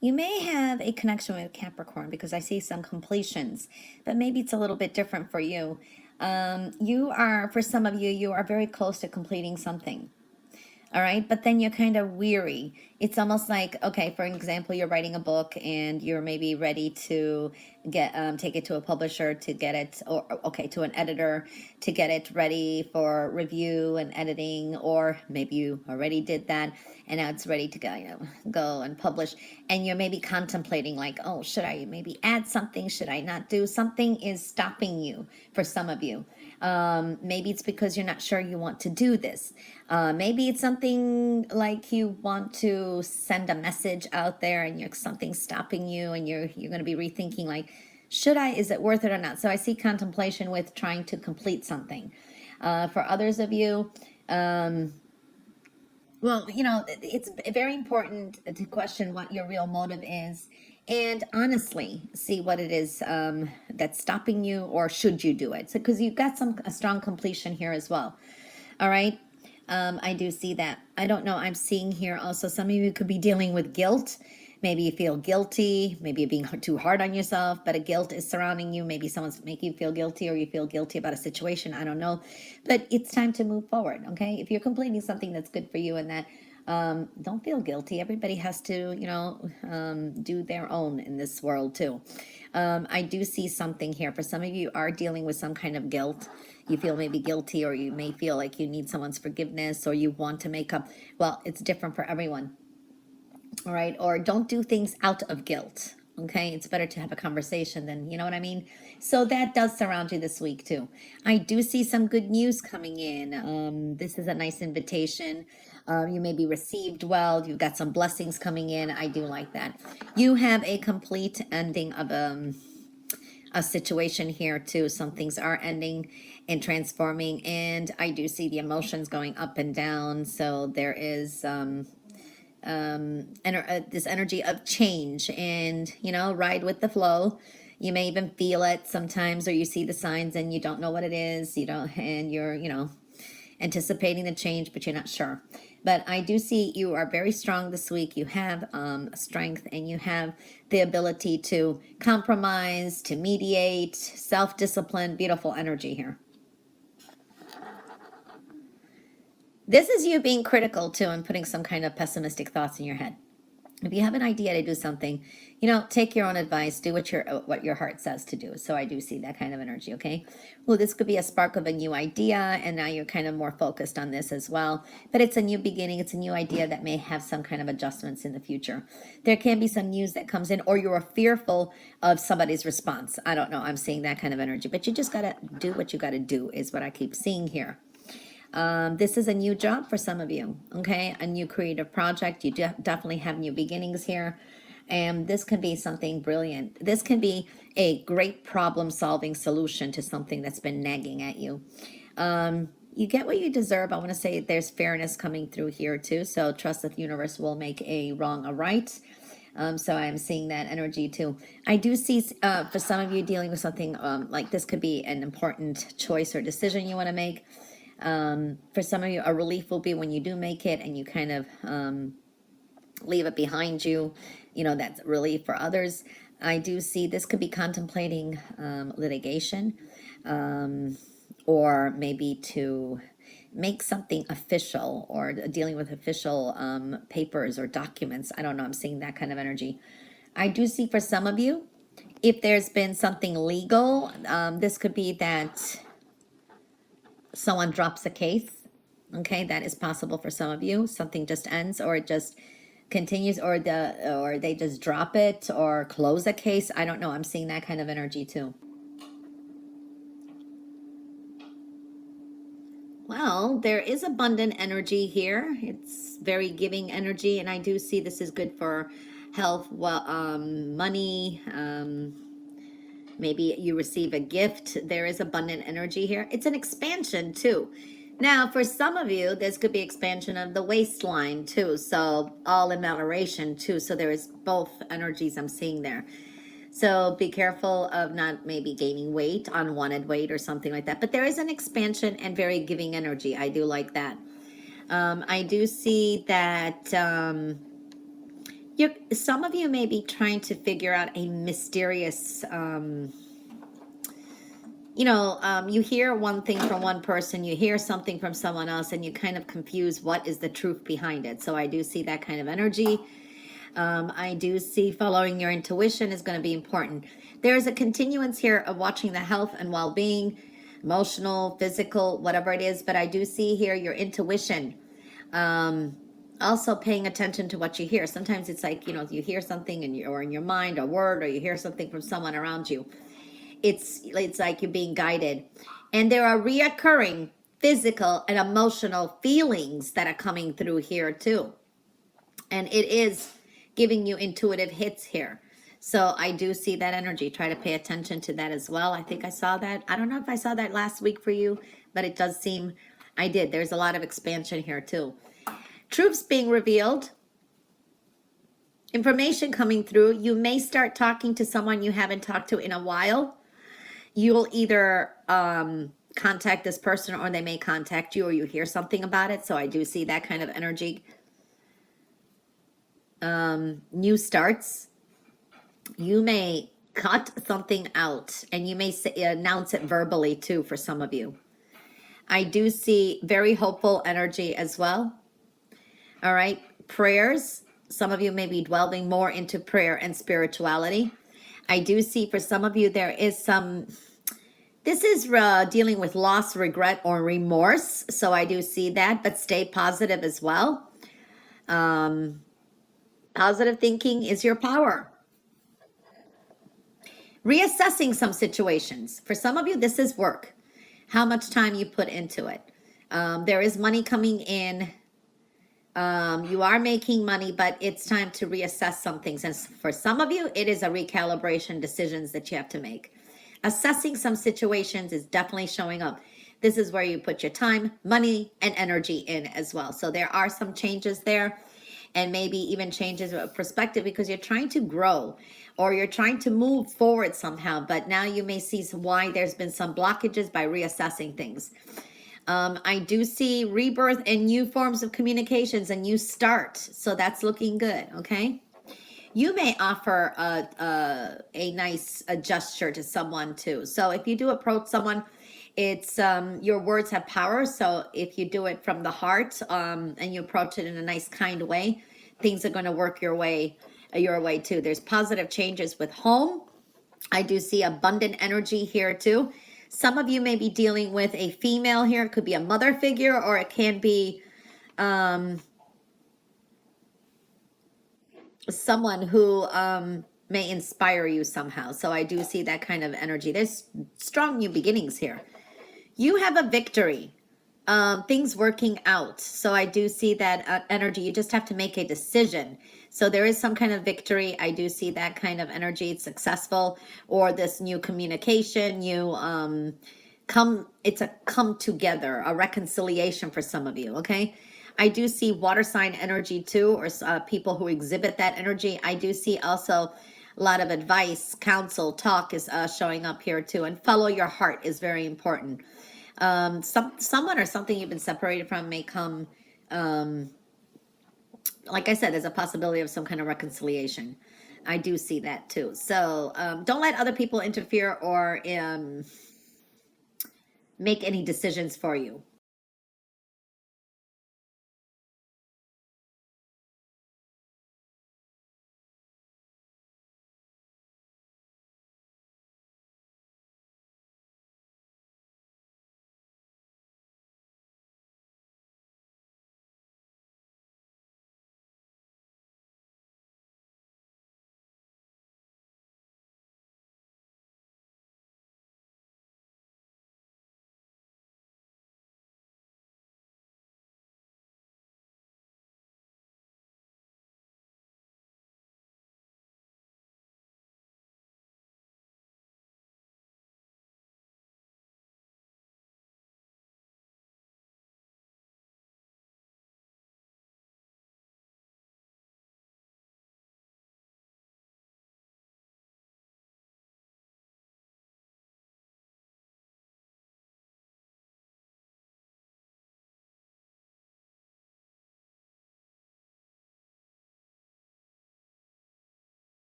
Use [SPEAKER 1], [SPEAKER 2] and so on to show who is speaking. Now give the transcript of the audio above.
[SPEAKER 1] you may have a connection with Capricorn because I see some completions, but maybe it's a little bit different for you. You are, for some of you, you are very close to completing something. All right, but then you're kind of weary. It's almost like, okay, for example, you're writing a book and you're maybe ready to get take it to a publisher to get it, or okay, to an editor to get it ready for review and editing, or maybe you already did that and now it's ready to go, go and publish, and you're maybe contemplating like, oh, should I maybe add something? Should I not do something? Is stopping you for some of you. Maybe it's because you're not sure you want to do this. Maybe it's something like you want to send a message out there and you're something stopping you, and you're going to be rethinking like, should I, is it worth it or not? So I see contemplation with trying to complete something. For others of you, well, it's very important to question what your real motive is, and honestly see what it is that's stopping you, or should you do it? So, because you've got a strong completion here as well. All right. I do see that. I don't know. I'm seeing here also some of you could be dealing with guilt. Maybe you feel guilty. Maybe you're being too hard on yourself, but a guilt is surrounding you. Maybe someone's making you feel guilty, or you feel guilty about a situation. I don't know. But it's time to move forward, okay? If you're completing something that's good for you and that, don't feel guilty. Everybody has to, do their own in this world too. I do see something here. For some of you are dealing with some kind of guilt. You feel maybe guilty, or you may feel like you need someone's forgiveness, or you want to make up. Well, it's different for everyone. All right. Or don't do things out of guilt. Okay. It's better to have a conversation than, you know what I mean? So that does surround you this week too. I do see some good news coming in. This is a nice invitation. You may be received well. You've got some blessings coming in. I do like that. You have a complete ending of a situation here too. Some things are ending and transforming, and I do see the emotions going up and down. So there is this energy of change, and ride with the flow. You may even feel it sometimes, or you see the signs and you don't know what it is. And you're anticipating the change, but you're not sure. But I do see you are very strong this week. You have strength, and you have the ability to compromise, to mediate, self-discipline. Beautiful energy here. This is you being critical too, and putting some kind of pessimistic thoughts in your head. If you have an idea to do something, take your own advice, do what your heart says to do. So I do see that kind of energy, okay? Well, this could be a spark of a new idea, and now you're kind of more focused on this as well. But it's a new beginning. It's a new idea that may have some kind of adjustments in the future. There can be some news that comes in, or you're fearful of somebody's response. I don't know. I'm seeing that kind of energy. But you just got to do what you got to do is what I keep seeing here. This is a new job for some of you, okay? A new creative project. You definitely have new beginnings here. And this can be something brilliant. This can be a great problem-solving solution to something that's been nagging at you. You get what you deserve. I want to say there's fairness coming through here too. So trust that the universe will make a wrong a right. So I'm seeing that energy too. I do see for some of you dealing with something like this could be an important choice or decision you want to make. For some of you, a relief will be when you do make it and you kind of leave it behind you. That's relief. For others, I do see this could be contemplating litigation, or maybe to make something official, or dealing with official papers or documents. I don't know. I'm seeing that kind of energy. I do see for some of you, if there's been something legal, this could be that someone drops a case. Okay, that is possible for some of you. Something just ends, or it just continues, or they just drop it or close a case. I don't know. I'm seeing that kind of energy too. Well, there is abundant energy here. It's very giving energy, and I do see this is good for health, money. Maybe you receive a gift. There is abundant energy here. It's an expansion too. Now, for some of you, this could be expansion of the waistline too. So all in moderation too. So there is both energies I'm seeing there. So be careful of not maybe gaining weight, unwanted weight or something like that. But there is an expansion and very giving energy. I do like that. I do see that Some of you may be trying to figure out a mysterious, you hear one thing from one person, you hear something from someone else, and you kind of confuse what is the truth behind it. So I do see that kind of energy. I do see following your intuition is going to be important. There's a continuance here of watching the health and well-being, emotional, physical, whatever it is. But I do see here your intuition. Also paying attention to what you hear. Sometimes it's like, you hear something or in your mind, a word, or you hear something from someone around you. It's like you're being guided. And there are reoccurring physical and emotional feelings that are coming through here too. And it is giving you intuitive hits here. So I do see that energy. Try to pay attention to that as well. I think I saw that. I don't know if I saw that last week for you, but it does seem I did. There's a lot of expansion here too. Truths being revealed. Information coming through. You may start talking to someone you haven't talked to in a while. You'll either contact this person or they may contact you or you hear something about it. So I do see that kind of energy. New starts. You may cut something out and you may announce it verbally too for some of you. I do see very hopeful energy as well. All right. Prayers. Some of you may be delving more into prayer and spirituality. I do see for some of you there is this is dealing with loss, regret, or remorse. So I do see that, but stay positive as well. Positive thinking is your power. Reassessing some situations. For some of you, this is work. How much time you put into it. There is money coming in. You are making money, but it's time to reassess some things. And for some of you, it is a recalibration decisions that you have to make. Assessing some situations is definitely showing up. This is where you put your time, money, and energy in as well. So there are some changes there, and maybe even changes of perspective because you're trying to grow or you're trying to move forward somehow. But now you may see why there's been some blockages by reassessing things. I do see rebirth and new forms of communications, a new start. So that's looking good, okay? You may offer a nice gesture to someone too. So if you do approach someone, it's your words have power. So if you do it from the heart and you approach it in a nice, kind way, things are going to work your way too. There's positive changes with home. I do see abundant energy here too. Some of you may be dealing with a female here. It could be a mother figure, or it can be someone who may inspire you somehow. So I do see that kind of energy. There's strong new beginnings here. You have a victory. Things working out. So I do see that energy. You just have to make a decision. So there is some kind of victory. I do see that kind of energy. It's successful, or this new communication, it's a come together, a reconciliation for some of you. Okay. I do see water sign energy too, or people who exhibit that energy. I do see also a lot of advice, counsel, talk is showing up here too. And follow your heart is very important. Someone or something you've been separated from may come, like I said, there's a possibility of some kind of reconciliation. I do see that too. So don't let other people interfere or make any decisions for you.